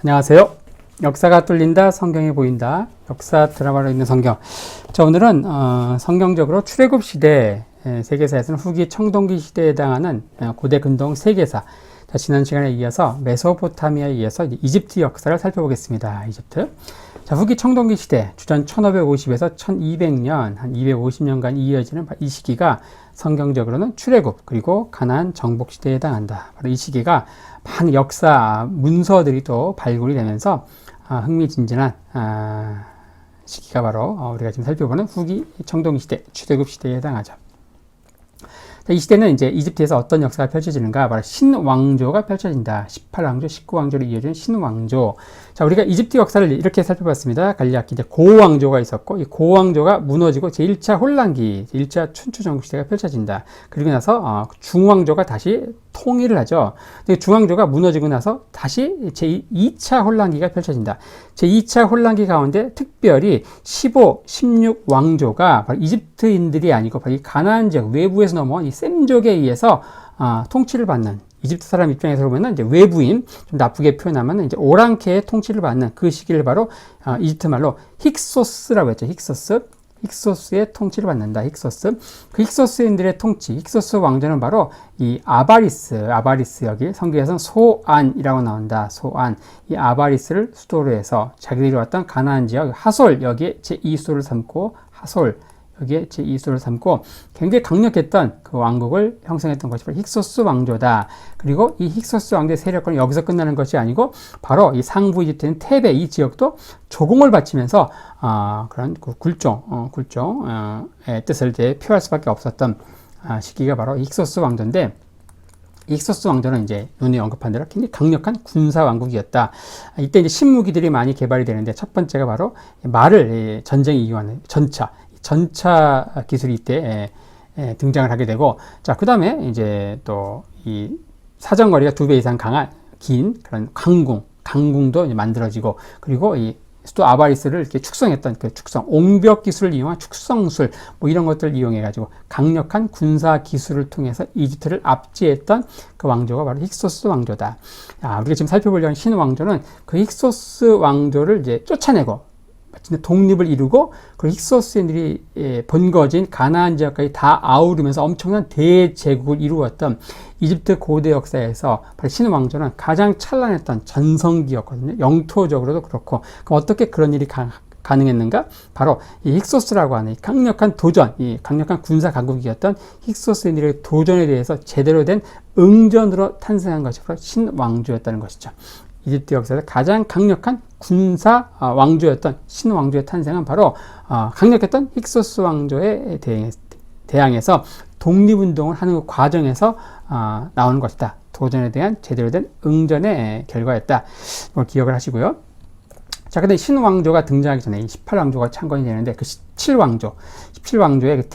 안녕하세요. 역사가 뚫린다, 성경이 보인다. 역사 드라마로 있는 성경. 자, 오늘은 성경적으로 출애굽 시대 세계사에서는 후기 청동기 시대에 해당하는 고대 근동 세계사. 자, 지난 시간에 이어서 메소포타미아에 이어서 이집트 역사를 살펴보겠습니다. 이집트. 자, 후기 청동기 시대 주전 1550에서 1200년 한 250년간 이어지는 이 시기가 성경적으로는 출애굽 그리고 가나안 정복 시대에 해당한다. 바로 이 시기가 많은 역사 문서들이 또 발굴이 되면서 흥미진진한 시기가 바로 우리가 지금 살펴보는 후기 청동기 시대, 출애굽 시대에 해당하죠. 이 시대는 이제 이집트에서 어떤 역사가 펼쳐지는가? 바로 신왕조가 펼쳐진다. 18왕조, 19왕조로 이어진 신왕조. 자, 우리가 이집트 역사를 이렇게 살펴봤습니다. 갈리아키 이제 고왕조가 있었고, 이 고왕조가 무너지고 제1차 혼란기, 제1차 춘추 전국 시대가 펼쳐진다. 그리고 나서 중왕조가 다시 통일을 하죠. 중왕조가 무너지고 나서 다시 제2차 혼란기가 펼쳐진다. 제2차 혼란기 가운데 특별히 15, 16 왕조가 바로 이집트인들이 아니고 바로 이 가나안 지역 외부에서 넘어온 이 셈족에 의해서 통치를 받는, 이집트 사람 입장에서 보면 이제 외부인, 좀 나쁘게 표현하면 이제 오랑캐의 통치를 받는 그 시기를 바로 이집트 말로 힉소스라고 했죠. 힉소스의 통치를 받는다. 힉소스. 그 힉소스인들의 통치, 힉소스 왕조는 바로 이 아바리스 여기 성경에서는 소안이라고 나온다. 소안. 이 아바리스를 수도로 해서 자기들이 왔던 가나안 지역 하솔 여기에 제2수를 삼고 여기에 제2수를 삼고 굉장히 강력했던 그 왕국을 형성했던 것이 바로 힉소스 왕조다. 그리고 이 힉소스 왕조의 세력권은 여기서 끝나는 것이 아니고 바로 이 상부 이집트인 테베 이 지역도 조공을 바치면서 그런 그 굴종의 뜻을 이제 표할 수밖에 없었던 시기가 바로 힉소스 왕조인데, 이 힉소스 왕조는 이제 눈에 언급한 대로 굉장히 강력한 군사 왕국이었다. 이때 이제 신무기들이 많이 개발이 되는데 첫 번째가 바로 말을 전쟁에 이용하는 전차 기술이 이때 등장을 하게 되고, 자, 그 다음에 이제 또 이 사정거리가 2배 이상 긴 그런 강궁도 이제 만들어지고, 그리고 이 수도 아바리스를 이렇게 축성했던 그 옹벽 기술을 이용한 축성술, 뭐 이런 것들을 이용해가지고 강력한 군사 기술을 통해서 이집트를 압제했던 그 왕조가 바로 힉소스 왕조다. 우리가 지금 살펴보려는 신왕조는 그 힉소스 왕조를 이제 쫓아내고, 독립을 이루고, 그 힉소스인들이 번거진 가나안 지역까지 다 아우르면서 엄청난 대제국을 이루었던 이집트 고대 역사에서 바로 신왕조는 가장 찬란했던 전성기였거든요. 영토적으로도 그렇고. 그럼 어떻게 그런 일이 가능했는가? 바로 이 힉소스라고 하는 이 강력한 도전, 이 강력한 군사 강국이었던 힉소스인들의 도전에 대해서 제대로 된 응전으로 탄생한 것이 바로 신왕조였다는 것이죠. 이집트 역사에서 가장 강력한 군사 왕조였던 신왕조의 탄생은 바로 강력했던 힉소스 왕조에 대항해서 독립운동을 하는 그 과정에서 나오는 것이다. 도전에 대한 제대로 된 응전의 결과였다. 이걸 기억을 하시고요. 자, 근데 신왕조가 등장하기 전에 이 18왕조가 창건이 되는데, 그 17왕조의 그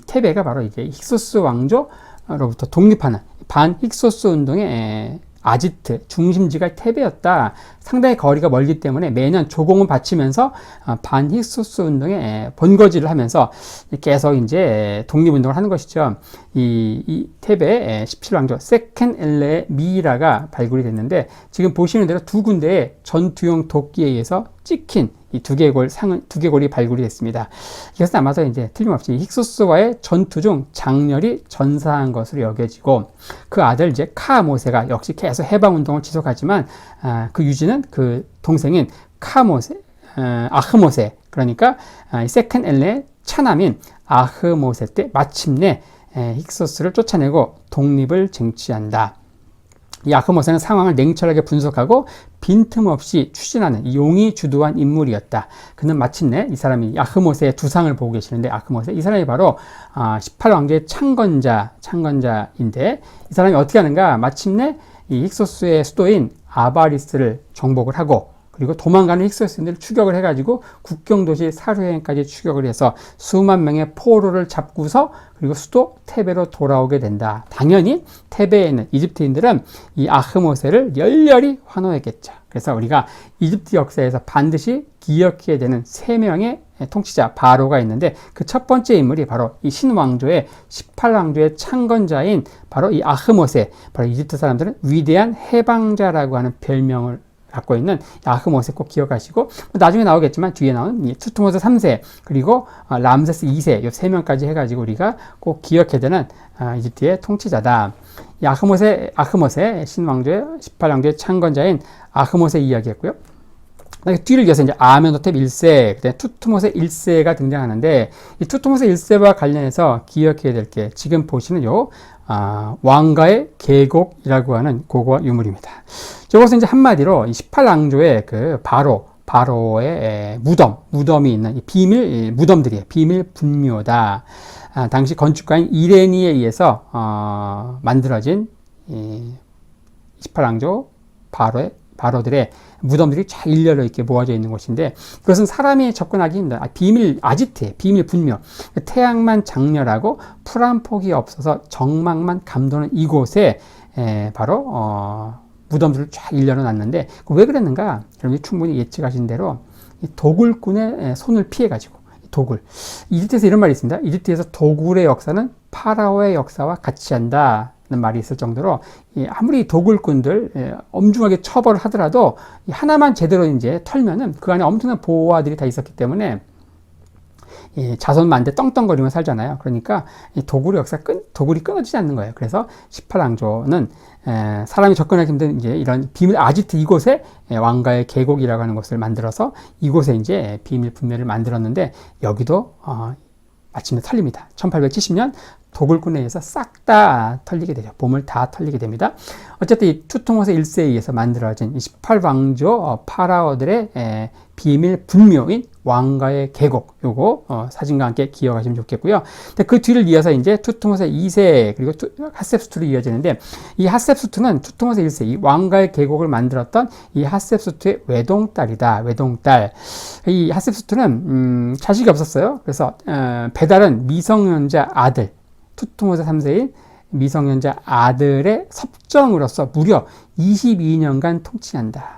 테베가 바로 이제 힉소스 왕조로부터 독립하는 반 힉소스 운동의 아지트 중심지가 테베였다. 상당히 거리가 멀기 때문에 매년 조공을 바치면서 반 힉소스 운동에 번거지를 하면서 계속 이제 독립운동을 하는 것이죠. 이 테베 17왕조 세켄 엘레 미이라가 발굴이 됐는데, 지금 보시는 대로 두 군데의 전투용 도끼에 의해서 찍힌 이 두개골이 발굴이 됐습니다. 이것은 아마도 이제 틀림없이 힉소스와의 전투 중 장렬히 전사한 것으로 여겨지고, 그 아들 이제 카모세가 역시 계속 해방운동을 지속하지만 그 유지는 그 동생인 아흐모세, 그러니까 세컨 엘레의 차남인 아흐모세 때 마침내 힉소스를 쫓아내고 독립을 쟁취한다. 이 아흐모세는 상황을 냉철하게 분석하고 빈틈없이 추진하는 이 용이 주도한 인물이었다. 그는 마침내 이 사람이 아흐모세의 두상을 보고 계시는데, 이 사람이 바로 18왕조의 창건자인데, 이 사람이 어떻게 하는가? 마침내 이 힉소스의 수도인 아바리스를 정복을 하고, 그리고 도망가는 힉소스인들을 추격을 해가지고 국경도시 사르행까지 추격을 해서 수만 명의 포로를 잡고서 그리고 수도 테베로 돌아오게 된다. 당연히 테베에 있는 이집트인들은 이 아흐모세를 열렬히 환호했겠죠. 그래서 우리가 이집트 역사에서 반드시 기억해야 되는 세 명의 통치자 바로가 있는데 그 첫 번째 인물이 바로 이 신왕조의 18왕조의 창건자인 바로 이 아흐모세. 바로 이집트 사람들은 위대한 해방자라고 하는 별명을 갖고 있는 아흐모세 꼭 기억하시고, 나중에 나오겠지만 뒤에 나온 이 투트모스 3세 그리고 람세스 2세 이 세 명까지 해가지고 우리가 꼭 기억해야 되는 이집트의 통치자다. 이 아흐모세 신왕조의 18왕조의 창건자인 아흐모세 이야기했고요. 뒤를 이어서 이제 아멘호텝 1세, 그다음에 투트모세 1세가 등장하는데, 이 투트모세 1세와 관련해서 기억해야 될 게 지금 보시는 요 왕가의 계곡이라고 하는 고고와 유물입니다. 저것은 이제 한마디로 이 18왕조의 그 바로의 무덤이 있는 이 비밀 무덤들이에요. 비밀 분묘다. 당시 건축가인 이레니에 의해서 만들어진 이 18왕조 바로들의 무덤들이 쫙 일렬로 이렇게 모아져 있는 곳인데, 그것은 사람이 접근하기 힘든 아지트에 비밀 분묘. 태양만 장렬하고 풀한 폭이 없어서 정막만 감도는 이곳에 바로 무덤들을 쫙 일렬로 놨는데, 왜 그랬는가? 여러분이 충분히 예측하신 대로 도굴꾼의 손을 피해가지고, 도굴. 이집트에서 이런 말이 있습니다. 이집트에서 도굴의 역사는 파라오의 역사와 같이 한다. 는 말이 있을 정도로 아무리 도굴꾼들 엄중하게 처벌을 하더라도 하나만 제대로 이제 털면은 그 안에 엄청난 보호아들이 다 있었기 때문에 자손만대 떵떵거리며 살잖아요. 그러니까 이 도굴이 끊어지지 않는 거예요. 그래서 18왕조는 사람이 접근하기 힘든 이제 이런 비밀 아지트 이곳에 왕가의 계곡이라고 하는 곳을 만들어서 이곳에 이제 비밀 분묘를 만들었는데, 여기도 마침내 털립니다. 1870년 도굴꾼에 의해서 싹 다 털리게 되죠. 보물 다 털리게 됩니다. 어쨌든 이 투트모세 1세에 의해서 만들어진 18왕조 파라오들의 비밀 분묘인 왕가의 계곡, 요거 사진과 함께 기억하시면 좋겠고요. 근데 그 뒤를 이어서 이제 투트모세 2세 그리고 핫셉수트로 이어지는데, 이 핫셉수트는 투트모세 1세 이 왕가의 계곡을 만들었던 이 핫셉수트의 외동딸이다. 외동딸. 이 핫셉수트는 자식이 없었어요. 그래서 배달은 미성년자 아들, 투트모세 3세인 미성년자 아들의 섭정으로서 무려 22년간 통치한다.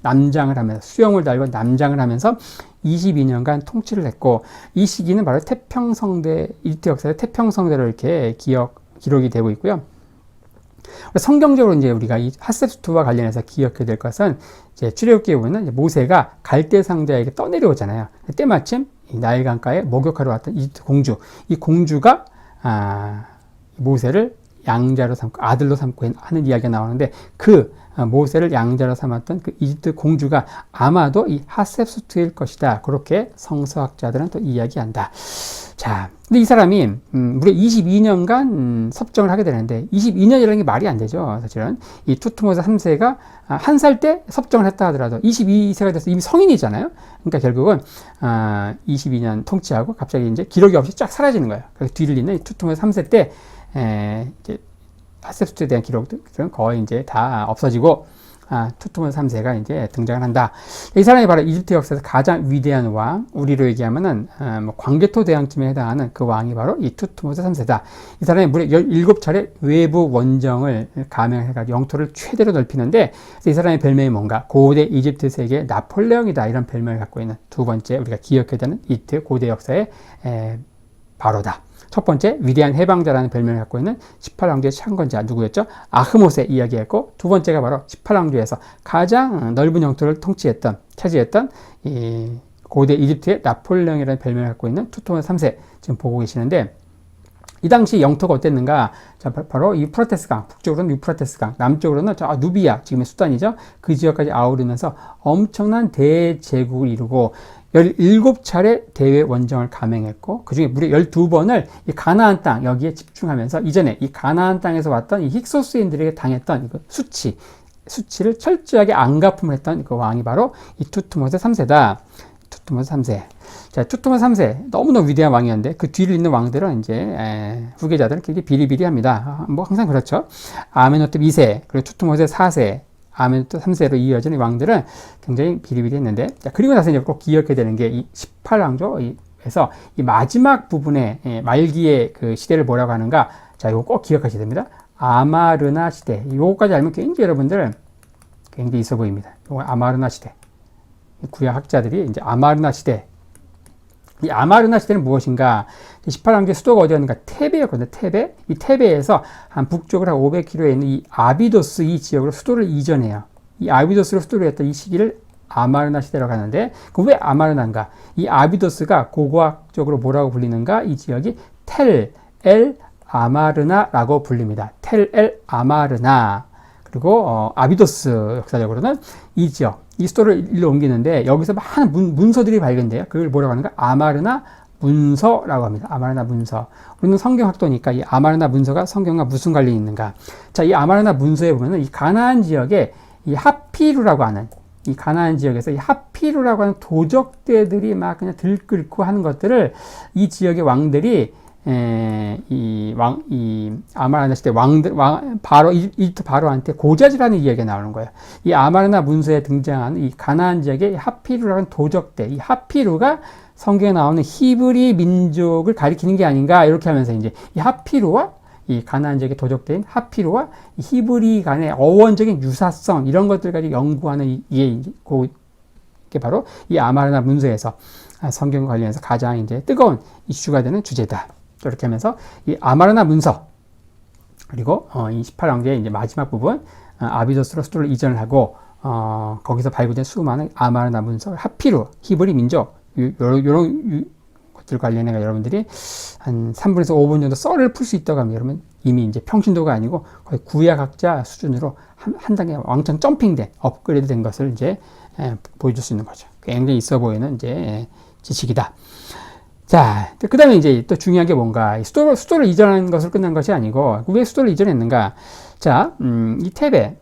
남장을 하면서 수영을 달고 남장을 하면서 22년간 통치를 했고, 이 시기는 바로 이집트 역사의 태평성대로 이렇게 기록이 되고 있고요. 성경적으로 이제 우리가 이 핫셉수트와 관련해서 기억해야 될 것은, 이제 출애굽기에 보면 모세가 갈대 상자에게 떠내려오잖아요. 때마침 이 나일강가에 목욕하러 왔던 이집트 공주, 이 공주가 모세를 양자로 삼고 아들로 삼고 하는 이야기가 나오는데, 그 모세를 양자로 삼았던 그 이집트 공주가 아마도 이 핫셉수트일 것이다. 그렇게 성서학자들은 또 이야기한다. 자, 근데 이 사람이 무려 22년간 섭정을 하게 되는데, 22년이라는 게 말이 안 되죠. 사실은 이 투트모세 3세가 한 살 때 섭정을 했다 하더라도 22세가 돼서 이미 성인이잖아요. 그러니까 결국은 22년 통치하고 갑자기 이제 기록이 없이 쫙 사라지는 거예요. 그래서 뒤를 잇는 투트모세 3세 때 이제 핫셉수트에 대한 기록들은 거의 이제 다 없어지고 투트모세 3세가 이제 등장을 한다. 이 사람이 바로 이집트 역사에서 가장 위대한 왕, 우리로 얘기하면은 광개토 대왕쯤에 해당하는 그 왕이 바로 이 투트모세 3세다. 이 사람이 무려 17차례 외부 원정을 감행해가지고 영토를 최대로 넓히는데, 이 사람의 별명이 뭔가? 고대 이집트 세계의 나폴레옹이다. 이런 별명을 갖고 있는 두 번째 우리가 기억해야 되는 이집트 고대 역사의 바로다. 첫 번째, 위대한 해방자라는 별명을 갖고 있는 18왕조의 창건자 누구였죠? 아흐모세 이야기했고, 두 번째가 바로 18왕조에서 가장 넓은 영토를 차지했던 이 고대 이집트의 나폴레옹이라는 별명을 갖고 있는 투트모세 3세 지금 보고 계시는데, 이 당시 영토가 어땠는가? 자, 바로 유프라테스강, 북쪽으로는 유프라테스강, 남쪽으로는 저 누비아, 지금의 수단이죠. 그 지역까지 아우르면서 엄청난 대제국을 이루고 17차례 대외 원정을 감행했고, 그 중에 무려 12번을 이 가나안 땅, 여기에 집중하면서 이전에 이 가나안 땅에서 왔던 이 힉소스인들에게 당했던 수치를 철저하게 안갚음을 했던 그 왕이 바로 이 투트모세 3세다. 투트모세 3세. 자, 투트모세 3세. 너무너무 위대한 왕이었는데, 그 뒤를 잇는 왕들은 이제, 후계자들은 굉장히 비리비리합니다. 뭐 항상 그렇죠. 아멘호텝 2세, 그리고 투트모세 4세, 아멘호텝 3세로 이어진 왕들은 굉장히 비리비리했는데, 자, 그리고 나서 이제 꼭 기억해야 되는 게 이 18왕조에서 이 마지막 부분에 말기의 그 시대를 뭐라고 하는가? 자, 이거 꼭 기억하셔야 됩니다. 아마르나 시대. 요거까지 알면 굉장히 여러분들 굉장히 있어 보입니다. 요거 아마르나 시대. 구약 학자들이 이제 아마르나 시대. 이 아마르나 시대는 무엇인가? 18왕조의 수도가 어디였는가? 테베였거든요. 테베. 이 테베에서 한 북쪽으로 한 500km에 있는 이 아비도스 이 지역으로 수도를 이전해요. 이 아비도스로 수도를 했던 이 시기를 아마르나 시대라고 하는데, 그 왜 아마르나인가? 이 아비도스가 고고학적으로 뭐라고 불리는가? 이 지역이 텔 엘 아마르나라고 불립니다. 텔 엘 아마르나. 그리고 아비도스 역사적으로는 이 지역, 이 수도를 일로 옮기는데 여기서 많은 문서들이 발견돼요. 그걸 뭐라고 하는가? 아마르나 문서라고 합니다. 아마르나 문서. 우리는 성경학도니까 이 아마르나 문서가 성경과 무슨 관련이 있는가? 자, 이 아마르나 문서에 보면은 이 가나안 지역에 이 하피루라고 하는, 이 가나안 지역에서 이 하피루라고 하는 도적대들이 막 그냥 들끓고 하는 것들을 이 지역의 왕들이 이 아마르나 시대 바로, 이집트 바로한테 고자질하는 이야기가 나오는 거예요. 이 아마르나 문서에 등장하는 이 가나안 지역의 하피루라는 도적대, 이 하피루가 성경에 나오는 히브리 민족을 가리키는 게 아닌가, 이렇게 하면서 이제 이 하피루와 이 가나안 지역의 도적대인 하피루와 이 히브리 간의 어원적인 유사성, 이런 것들까지 연구하는 이게 바로 이 아마르나 문서에서 성경 관련해서 가장 이제 뜨거운 이슈가 되는 주제다. 이렇게 하면서 이 아마르나 문서, 그리고 이 18왕조의 이제 마지막 부분 아비도스로 수도를 이전을 하고 거기서 발굴된 수많은 아마르나 문서, 하피루, 히브리 민족, 이런 것들 관련해서 여러분들이 한 3분에서 5분 정도 썰을 풀 수 있다고 하면 여러분 이미 이제 평신도가 아니고 거의 구약학자 수준으로 한 단계 왕창 점핑된, 업그레이드 된 것을 이제 보여줄 수 있는 거죠. 굉장히 있어 보이는 이제 지식이다. 자, 그 다음에 이제 또 중요한 게 뭔가, 수도를 이전한 것을 끝난 것이 아니고, 왜 수도를 이전했는가? 자, 이 테베,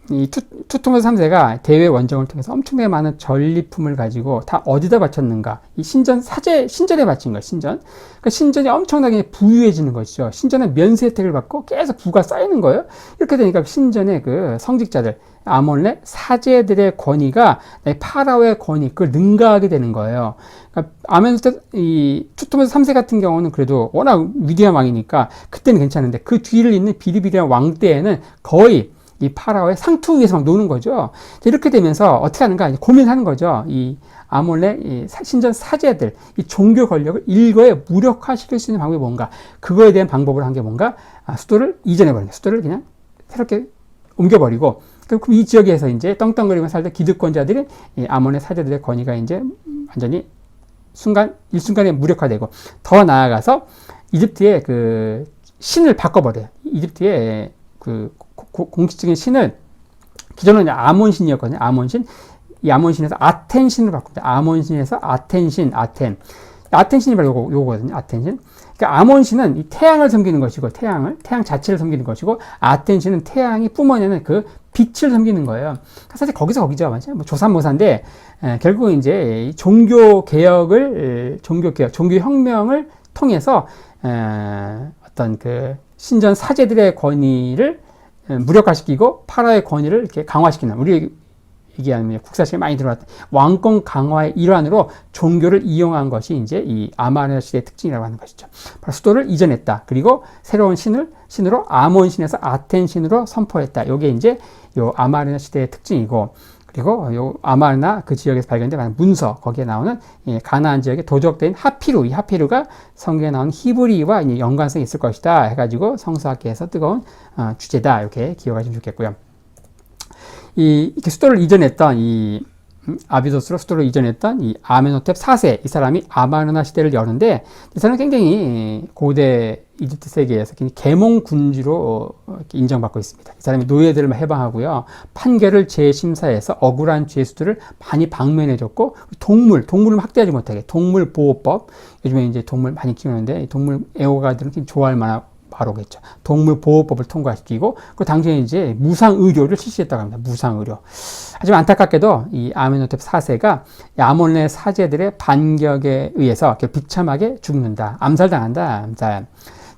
이 투토메스 3세가 대외 원정을 통해서 엄청나게 많은 전리품을 가지고 다 어디다 바쳤는가? 이 신전에 바친 거예요, 신전. 그러니까 신전이 엄청나게 부유해지는 것이죠. 신전은 면세 혜택을 받고 계속 부가 쌓이는 거예요. 이렇게 되니까 신전의 그 성직자들, 아몬레 사제들의 권위가 파라오의 권위, 그걸 능가하게 되는 거예요. 그러니까 이 투토메스 3세 같은 경우는 그래도 워낙 위대한 왕이니까 그때는 괜찮은데, 그 뒤를 잇는 비리비리한 왕 때에는 거의 이 파라오의 상투 위에서 막 노는 거죠. 이렇게 되면서 어떻게 하는가 고민하는 거죠. 이 아몬레 이 신전 사제들, 이 종교 권력을 일거에 무력화시킬 수 있는 방법이 뭔가, 그거에 대한 방법을 한 게 뭔가, 수도를 이전해버리는 거예요. 수도를 그냥 새롭게 옮겨버리고, 그럼 이 지역에서 이제 떵떵거리며 살던 기득권자들이 이 아몬의 사제들의 권위가 이제 완전히 일순간에 무력화되고, 더 나아가서 이집트의 그 신을 바꿔버려요. 이집트의 그 공식적인 신을, 기존은 아몬신이었거든요. 아몬신. 이 아몬신에서 아텐신으로 바꿉니다. 아몬신에서 아텐신. 아텐신이 바로 요거거든요. 아텐신. 그러니까 아몬신은 이 태양을 섬기는 것이고, 태양 자체를 섬기는 것이고, 아텐신은 태양이 뿜어내는 그 빛을 섬기는 거예요. 사실 거기서 거기죠. 맞아요. 뭐 조삼모사인데, 결국은 이제 종교혁명을 통해서, 어떤 그 신전 사제들의 권위를 무력화시키고 파라오의 권위를 이렇게 강화시키는, 우리 얘기하는 국사시간에 많이 들어왔던 왕권 강화의 일환으로 종교를 이용한 것이 이제 이 아마르나 시대의 특징이라고 하는 것이죠. 바로 수도를 이전했다. 그리고 새로운 신으로 아몬신에서 아텐신으로 선포했다. 이게 이제 요 아마르나 시대의 특징이고, 그리고 요 아마르나 그 지역에서 발견된 문서, 거기에 나오는 가나안 지역의 도적대인 하피루, 이 하피루가 성경에 나오는 히브리와 연관성이 있을 것이다 해가지고 성서학계에서 뜨거운 주제다, 이렇게 기억하시면 좋겠고요. 이렇게 수도를 이전했던 아비도스로 수도를 이전했던 이 아멘호텝 4세, 이 사람이 아마르나 시대를 여는데, 이 사람은 굉장히 고대 이집트 세계에서 계몽 군주로 인정받고 있습니다. 이 사람이 노예들을 해방하고요, 판결을 재심사해서 억울한 죄수들을 많이 방면해줬고, 동물을 학대하지 못하게 동물 보호법, 요즘에 이제 동물 많이 키우는데 동물 애호가들은 좋아할 만한 바로겠죠. 동물보호법을 통과시키고, 그 당시에 이제 무상의료를 실시했다고 합니다. 무상의료. 하지만 안타깝게도 이 아멘호텝 4세가 아몬레 사제들의 반격에 의해서 비참하게 죽는다. 암살당한다. 암살.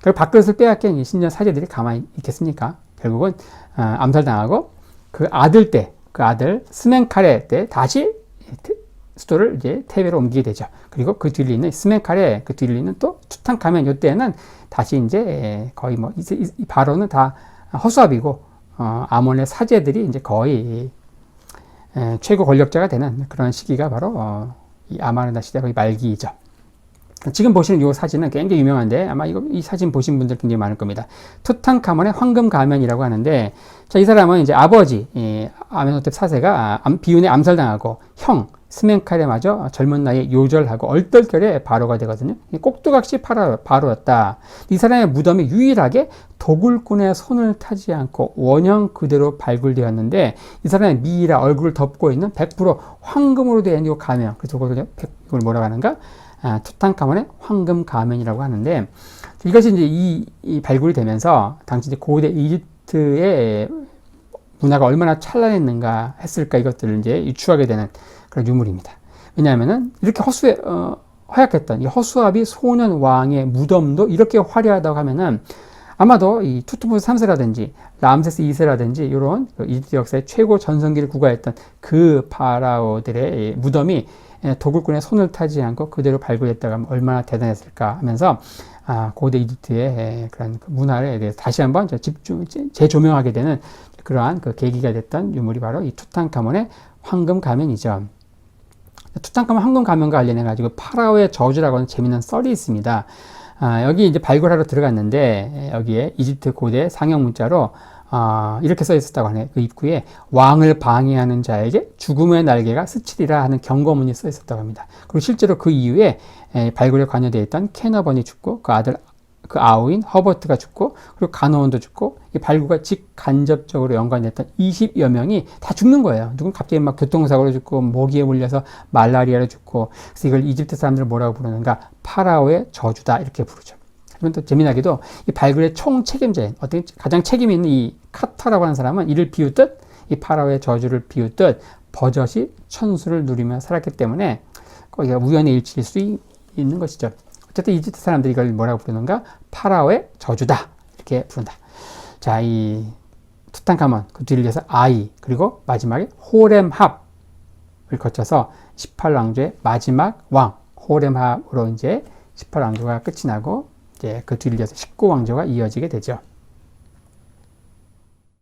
그리고 밥그릇을 빼앗긴 신전 사제들이 가만히 있겠습니까? 결국은 암살당하고, 그 아들 스멘카레 때 다시 수도를 이제 테베로 옮기게 되죠. 그리고 그 뒤를 잇는 스멘카레, 그 뒤를 잇는 또 투탕카멘, 이때는 다시 이제 거의 뭐 이 바로는 다 허수아비고 아몬의 사제들이 이제 거의 최고 권력자가 되는 그런 시기가 바로 이 아마르나 시대 거의 말기이죠. 지금 보시는 이 사진은 굉장히 유명한데 아마 이 사진 보신 분들 굉장히 많을 겁니다. 투탕카몬의 황금 가면이라고 하는데, 자, 이 사람은 이제 아버지 아멘호텝 4세가 비운에 암살당하고 형 스멘카레마저 젊은 나이에 요절하고 얼떨결에 바로가 되거든요. 꼭두각시 바로였다. 이 사람의 무덤이 유일하게 도굴꾼의 손을 타지 않고 원형 그대로 발굴되었는데, 이 사람의 미이라 얼굴을 덮고 있는 100% 황금으로 된 이 가면, 그래서 이걸 뭐라고 하는가? 투탕카몬의 황금 가면이라고 하는데, 이것이 이제 이 발굴이 되면서 당시 이제 고대 이집트의 문화가 얼마나 찬란했는가 했을까, 이것들을 이제 유추하게 되는 그런 유물입니다. 왜냐하면은 이렇게 허약했던 이 허수아비 소년 왕의 무덤도 이렇게 화려하다고 하면은 아마도 이 투투모스 3세라든지 람세스 2세라든지 이런 이집트 역사의 최고 전성기를 구가했던 그 파라오들의 무덤이 도굴꾼의 손을 타지 않고 그대로 발굴했다고 하면 얼마나 대단했을까 하면서 고대 이집트의 그런 문화에 대해서 다시 한번 재조명하게 되는 그러한 그 계기가 됐던 유물이 바로 이 투탕카몬의 황금 가면이죠. 투탕카몬 황금 가면과 관련해 가지고 파라오의 저주라고 하는 재미있는 썰이 있습니다. 여기 이제 발굴하러 들어갔는데 여기에 이집트 고대 상형 문자로 이렇게 써 있었다고 하네요. 그 입구에 왕을 방해하는 자에게 죽음의 날개가 스치리라 하는 경고문이 써 있었다고 합니다. 그리고 실제로 그 이후에 발굴에 관여되어 있던 캐너번이 죽고 그 아우인 허버트가 죽고 그리고 간호원도 죽고 이 발굴과 직간접적으로 연관됐던 20여 명이 다 죽는 거예요. 누군 갑자기 막 교통사고로 죽고 모기에 물려서 말라리아로 죽고, 그래서 이걸 이집트 사람들은 뭐라고 부르는가? 파라오의 저주다, 이렇게 부르죠. 그러면 또 재미나게도 이 발굴의 총 책임자인 가장 책임 있는 이 카타라고 하는 사람은 이를 비웃듯 이 파라오의 저주를 비웃듯 버젓이 천수를 누리며 살았기 때문에 거기가 우연의 일치일 수 있는 것이죠. 어쨌든 이집트 사람들이 이걸 뭐라고 부르는가? 파라오의 저주다, 이렇게 부른다. 자, 이 투탕카몬, 그 뒤를 이어서 아이, 그리고 마지막에 호렘합을 거쳐서 18왕조의 마지막 왕 호렘합으로 이제 18왕조가 끝이 나고 이제 그 뒤를 이어서 19왕조가 이어지게 되죠.